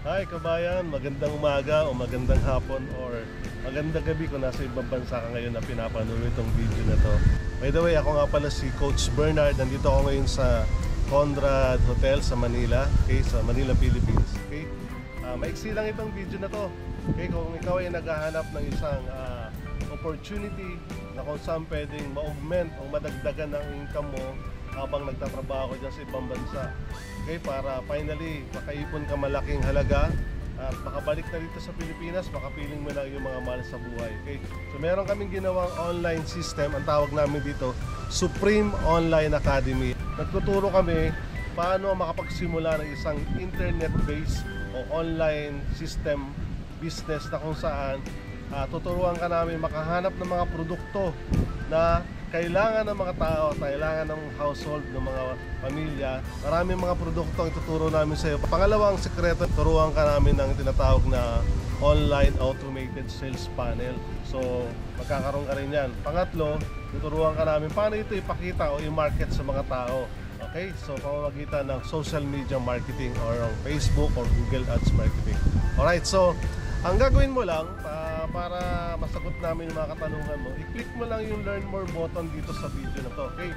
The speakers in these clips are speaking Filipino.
Hi kabayan, magandang umaga o magandang hapon or magandang gabi kung nasa ibang bansa ka ngayon na pinapanood itong video na to. By the way, ako nga pala si Coach Bernard. Nandito ako ngayon sa Conrad Hotel sa Manila, okay, sa Manila, Philippines. Okay? Maiksi lang itong video na to. Okay, kung ikaw ay naghahanap ng isang opportunity na kung saan pwedeng ma-augment o madagdagan ng income mo habang nagtatrabaho dyan sa ibang bansa. Okay, para finally makaipon ka malaking halaga at makabalik na dito sa Pilipinas, makapiling mo na yung mga mahal sa buhay. Okay, so meron kaming ginawang online system, ang tawag namin dito Supreme Online Academy. Nagtuturo kami paano makapagsimula ng isang internet-based o online system business na kung saan tuturuan ka namin makahanap ng mga produkto na kailangan ng mga tao, kailangan ng household, ng mga pamilya. Maraming mga produkto ang ituturo namin sa iyo. Pangalawang sekreto, turuan ka namin ng tinatawag na online automated sales panel. So, magkakaroon ka rin yan. Pangatlo, tuturuan ka namin paano ito ipakita o i-market sa mga tao. Okay? So, pamamagitan ng social media marketing or Facebook or Google Ads marketing. Alright, so ang gagawin mo lang para masagot namin yung mga katanungan mo, i-click mo lang yung learn more button dito sa video na to, okay?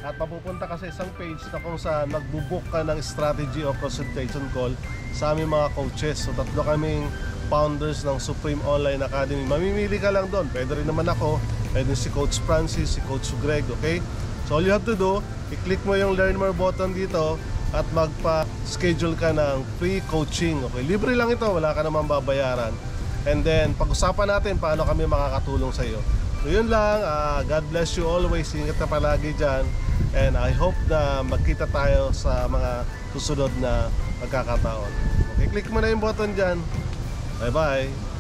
At mapupunta ka sa isang page na kung saan magbubook ka ng strategy o consultation call sa aming mga coaches. So tatlo kaming founders ng Supreme Online Academy. Mamimili ka lang doon. Pwede rin naman ako, pwede si Coach Francis, si Coach Greg, okay? So all you have to do, i-click mo yung learn more button dito at magpa-schedule ka ng free coaching. Okay, libre lang ito, wala ka namang babayaran. And then, pag-usapan natin paano kami makakatulong sa iyo. So yun lang, God bless you always. Ingat ka palagi dyan. And I hope na magkita tayo sa mga susunod na pagkakataon. Okay, click mo na yung button dyan. Bye-bye.